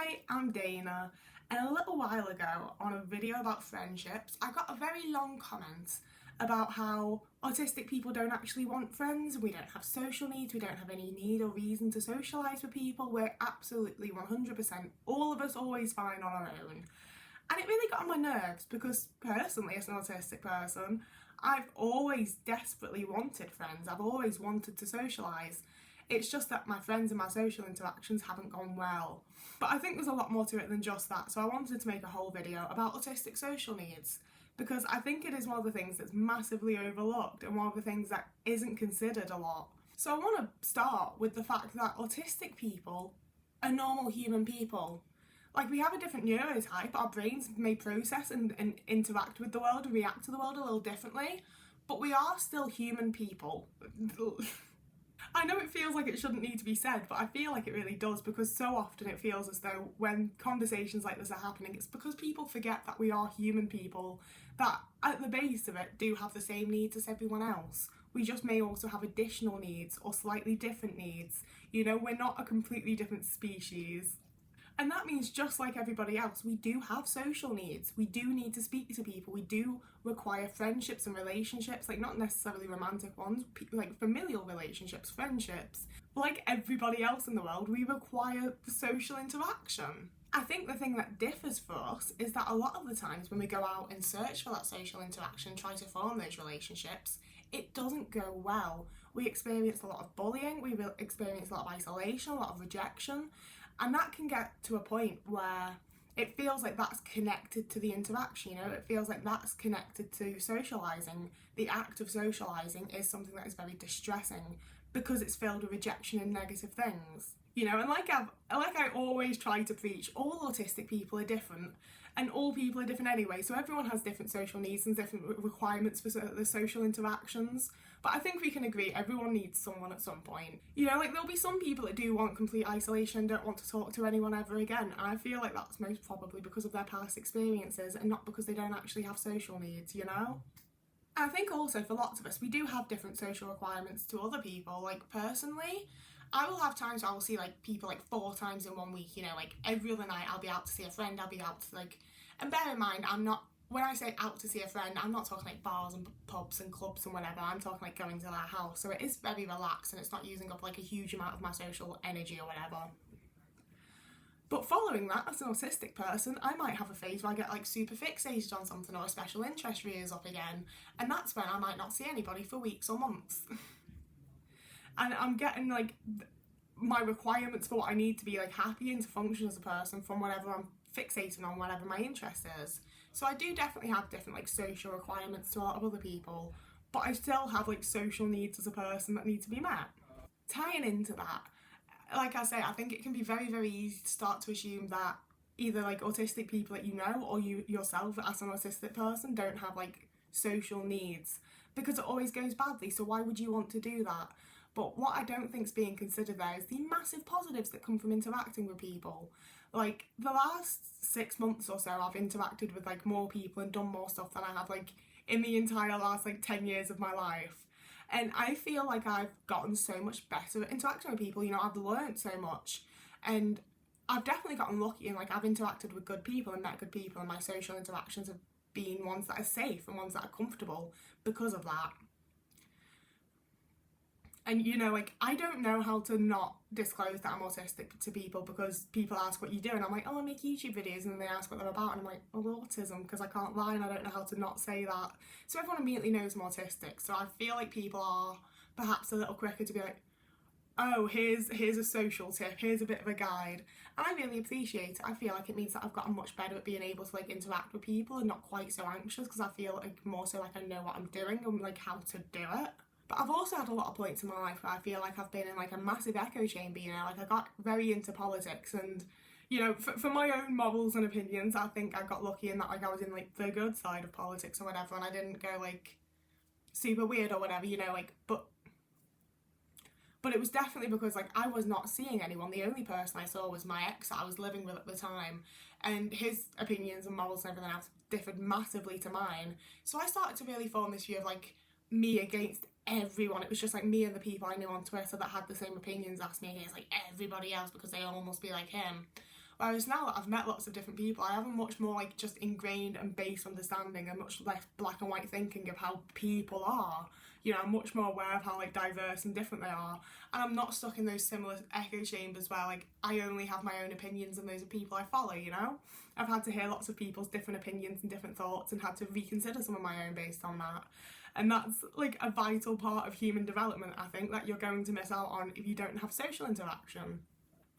Hi, I'm Dana, and a little while ago on a video about friendships, I got a very long comment about how autistic people don't actually want friends, we don't have social needs, we don't have any need or reason to socialise with people, we're absolutely 100% all of us always fine on our own. And it really got on my nerves because personally, as an autistic person, I've always desperately wanted friends, I've always wanted to socialise. It's just that my friends and my social interactions haven't gone well. But I think there's a lot more to it than just that, so I wanted to make a whole video about autistic social needs because I think it is one of the things that's massively overlooked and one of the things that isn't considered a lot. So I want to start with the fact that autistic people are normal human people. Like, we have a different neurotype, our brains may process and interact with the world and react to the world a little differently, but we are still human people. I know it feels like it shouldn't need to be said, but I feel like it really does because so often it feels as though when conversations like this are happening, it's because people forget that we are human people, that at the base of it do have the same needs as everyone else. We just may also have additional needs or slightly different needs. You know, we're not a completely different species. And that means just like everybody else, we do have social needs. We do need to speak to people. We do require friendships and relationships, like not necessarily romantic ones, like familial relationships, friendships. Like everybody else in the world, we require social interaction. I think the thing that differs for us is that a lot of the times when we go out and search for that social interaction, try to form those relationships, it doesn't go well. We experience a lot of bullying, we will experience a lot of isolation, a lot of rejection, and that can get to a point where it feels like that's connected to the interaction, you know, it feels like that's connected to socialising. The act of socialising is something that is very distressing because it's filled with rejection and negative things. You know, and like I always try to preach, all autistic people are different and all people are different anyway, so everyone has different social needs and different requirements for the social interactions, but I think we can agree everyone needs someone at some point. You know, like there'll be some people that do want complete isolation, don't want to talk to anyone ever again, and I feel like that's most probably because of their past experiences and not because they don't actually have social needs, you know? I think also for lots of us, we do have different social requirements to other people. Like personally, I will have times where I will see like people like 4 times in 1 week, you know, like every other night I'll be out to see a friend, I'll be out to like, and bear in mind, when I say out to see a friend, I'm not talking like bars and pubs and clubs and whatever, I'm talking like going to their house, so it is very relaxed and it's not using up like a huge amount of my social energy or whatever. But following that, as an autistic person, I might have a phase where I get like super fixated on something or a special interest rears up again, and that's when I might not see anybody for weeks or months. And I'm getting like my requirements for what I need to be like happy and to function as a person from whatever I'm fixating on, whatever my interest is. So I do definitely have different like social requirements to a lot of other people, but I still have like social needs as a person that need to be met. Tying into that, like I say, I think it can be very, very easy to start to assume that either like autistic people that you know or you yourself as an autistic person don't have like social needs because it always goes badly, so why would you want to do that? But what I don't think's being considered there is the massive positives that come from interacting with people. Like the last 6 months or so I've interacted with like more people and done more stuff than I have like in the entire last like 10 years of my life. And I feel like I've gotten so much better at interacting with people, you know, I've learned so much. And I've definitely gotten lucky and like I've interacted with good people and met good people, and my social interactions have been ones that are safe and ones that are comfortable because of that. And you know, like I don't know how to not disclose that I'm autistic to people because people ask what you do and I'm like, oh, I make YouTube videos, and then they ask what they're about and I'm like, oh, autism, because I can't lie and I don't know how to not say that. So everyone immediately knows I'm autistic, so I feel like people are perhaps a little quicker to be like, oh, here's a social tip, here's a bit of a guide, and I really appreciate it. I feel like it means that I've gotten much better at being able to like interact with people and not quite so anxious because I feel like more so like I know what I'm doing and like how to do it. But I've also had a lot of points in my life where I feel like I've been in like a massive echo chamber, you know, like I got very into politics and, you know, for my own morals and opinions, I think I got lucky in that like I was in like the good side of politics or whatever, and I didn't go like super weird or whatever, you know, like, but it was definitely because like I was not seeing anyone. The only person I saw was my ex that I was living with at the time, and his opinions and morals and everything else differed massively to mine. So I started to really form this view of like me against everyone. It was just like me and the people I knew on Twitter that had the same opinions as me against like everybody else because they all must be like him. Whereas now that I've met lots of different people, I have a much more like just ingrained and base understanding and much less black and white thinking of how people are. You know, I'm much more aware of how like diverse and different they are, and I'm not stuck in those similar echo chambers where like I only have my own opinions and those are people I follow, you know? I've had to hear lots of people's different opinions and different thoughts and had to reconsider some of my own based on that. And that's like a vital part of human development, I think, that you're going to miss out on if you don't have social interaction.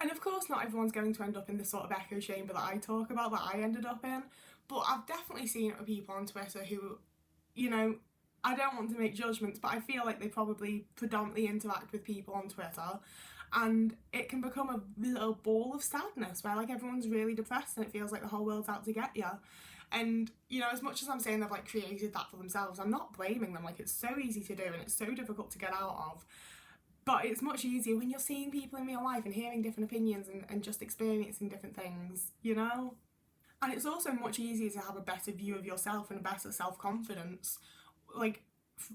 And of course not everyone's going to end up in the sort of echo chamber that I talk about, that I ended up in, but I've definitely seen it with people on Twitter who, you know, I don't want to make judgments, but I feel like they probably predominantly interact with people on Twitter, and it can become a little ball of sadness where like everyone's really depressed and it feels like the whole world's out to get you. And, you know, as much as I'm saying they've like created that for themselves, I'm not blaming them. Like, it's so easy to do and it's so difficult to get out of. But it's much easier when you're seeing people in real life and hearing different opinions and just experiencing different things, you know? And it's also much easier to have a better view of yourself and a better self-confidence. Like,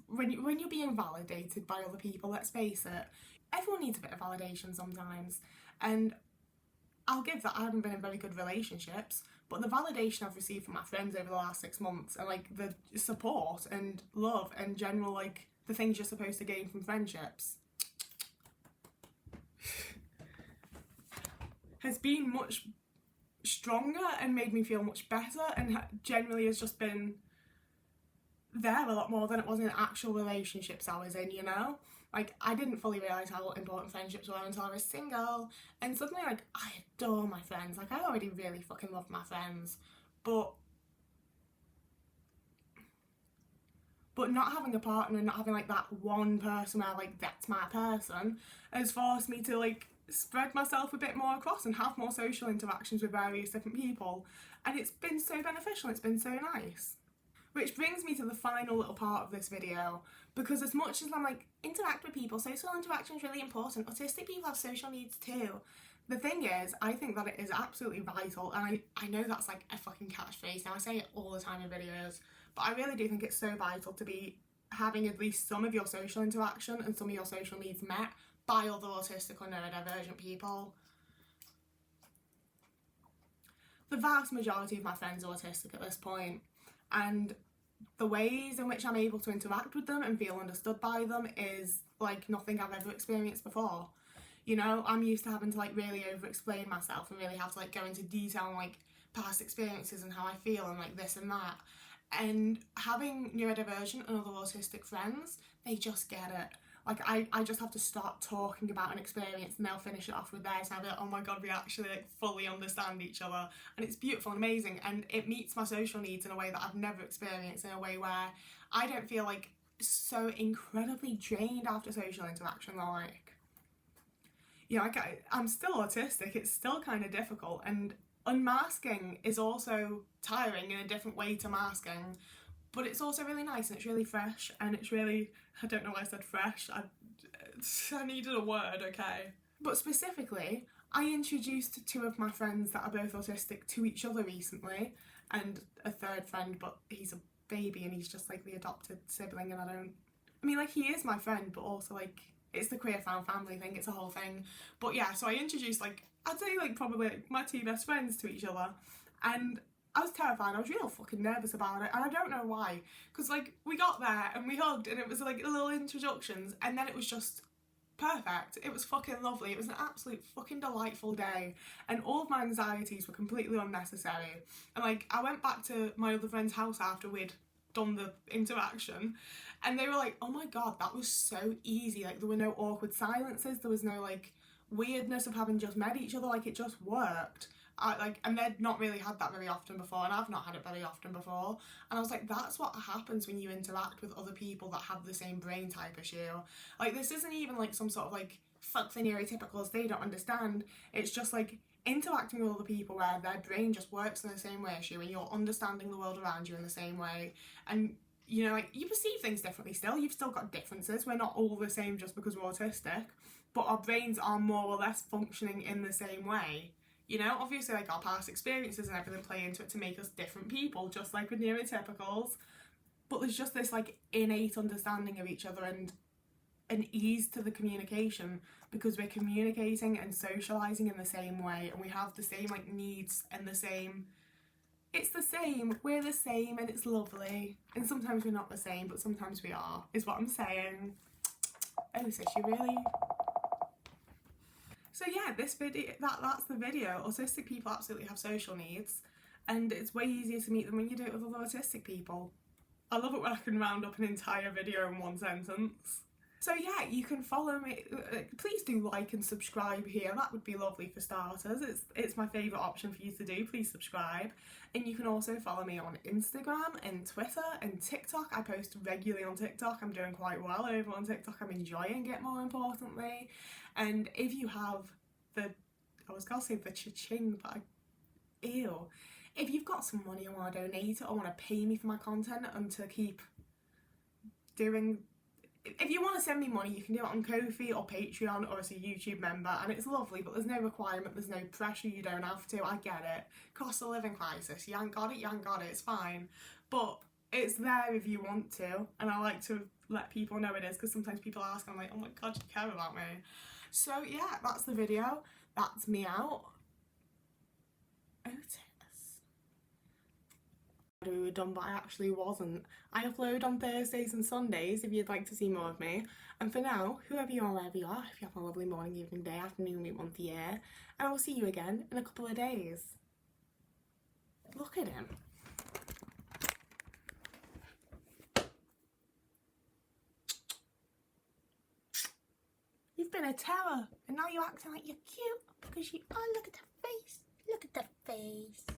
when you're being validated by other people, let's face it, everyone needs a bit of validation sometimes. And I'll give that I haven't been in very good relationships, but the validation I've received from my friends over the last 6 months and like the support and love and general like the things you're supposed to gain from friendships has been much stronger and made me feel much better, and generally has just been there a lot more than it was in actual relationships I was in, you know? Like, I didn't fully realise how important friendships were until I was single, and suddenly, like, I adore my friends. Like, I already really fucking love my friends, but not having a partner and not having, like, that one person where, like, that's my person has forced me to, like, spread myself a bit more across and have more social interactions with various different people, and it's been so beneficial, it's been so nice. Which brings me to the final little part of this video, because as much as I'm like, interact with people, social interaction is really important, autistic people have social needs too. The thing is, I think that it is absolutely vital, and I know that's like a fucking catchphrase now, I say it all the time in videos, but I really do think it's so vital to be having at least some of your social interaction and some of your social needs met by other autistic or neurodivergent people. The vast majority of my friends are autistic at this point, and the ways in which I'm able to interact with them and feel understood by them is like nothing I've ever experienced before. You know, I'm used to having to like really over explain myself and really have to like go into detail on like past experiences and how I feel and like this and that. And having neurodivergent and other autistic friends, they just get it. Like, I just have to start talking about an experience and they'll finish it off with theirs and I'll be like, oh my god, we actually like fully understand each other. And it's beautiful and amazing, and it meets my social needs in a way that I've never experienced, in a way where I don't feel like so incredibly drained after social interaction. Like, you know, I'm still autistic, it's still kind of difficult, and unmasking is also tiring in a different way to masking. But it's also really nice and it's really fresh and it's really, I don't know why I said fresh, I needed a word, okay? But specifically, I introduced two of my friends that are both autistic to each other recently, and a third friend, but he's a baby and he's just like the adopted sibling, and I mean like he is my friend, but also like it's the queer found family thing, it's a whole thing. But yeah, so I introduced like, I'd say like probably like my two best friends to each other, and I was terrified, I was real fucking nervous about it, and I don't know why, because like we got there and we hugged and it was like little introductions and then it was just perfect. It was fucking lovely, it was an absolute fucking delightful day, and all of my anxieties were completely unnecessary. And like I went back to my other friend's house after we'd done the interaction and they were like, oh my god, that was so easy, like there were no awkward silences, there was no like weirdness of having just met each other, like it just worked. And they'd not really had that very often before, and I've not had it very often before, and I was like, that's what happens when you interact with other people that have the same brain type issue. Like, this isn't even like some sort of like fuck the neurotypicals, they don't understand, it's just like interacting with other people where their brain just works in the same way as you and you're understanding the world around you in the same way, and you know, like you perceive things differently still, you've still got differences, we're not all the same just because we're autistic, but our brains are more or less functioning in the same way. You know, obviously like our past experiences and everything play into it to make us different people, just like with neurotypicals, but there's just this like innate understanding of each other, and an ease to the communication because we're communicating and socialising in the same way, and we have the same like needs and the same, it's the same, we're the same, and it's lovely. And sometimes we're not the same, but sometimes we are, is what I'm saying. Oh, so she really... So yeah, this video, that's the video. Autistic people absolutely have social needs, and it's way easier to meet them when you do it with other autistic people. I love it when I can round up an entire video in one sentence. So yeah, you can follow me. Please do like and subscribe here. That would be lovely for starters. It's my favourite option for you to do. Please subscribe. And you can also follow me on Instagram and Twitter and TikTok. I post regularly on TikTok. I'm doing quite well over on TikTok. I'm enjoying it, more importantly. And if you have I was going to say the cha-ching, but ew. If you've got some money and want to donate it or want to pay me for my content and to keep doing... If you want to send me money, you can do it on Ko-fi or Patreon or as a YouTube member, and it's lovely, but there's no requirement, there's no pressure, you don't have to, I get it. Cost of living crisis, you ain't got it, it's fine. But it's there if you want to, and I like to let people know it is, because sometimes people ask, and I'm like, oh my god, you care about me. So yeah, that's the video, that's me out. Otis. We were done, but I actually wasn't. I upload on Thursdays and Sundays if you'd like to see more of me. And for now, whoever you are, wherever you are, if you have a lovely morning, evening, day, afternoon, week, month, year, and I will see you again in a couple of days. Look at him. You've been a terror, and now you're acting like you're cute because you... Oh, look at the face. Look at the face.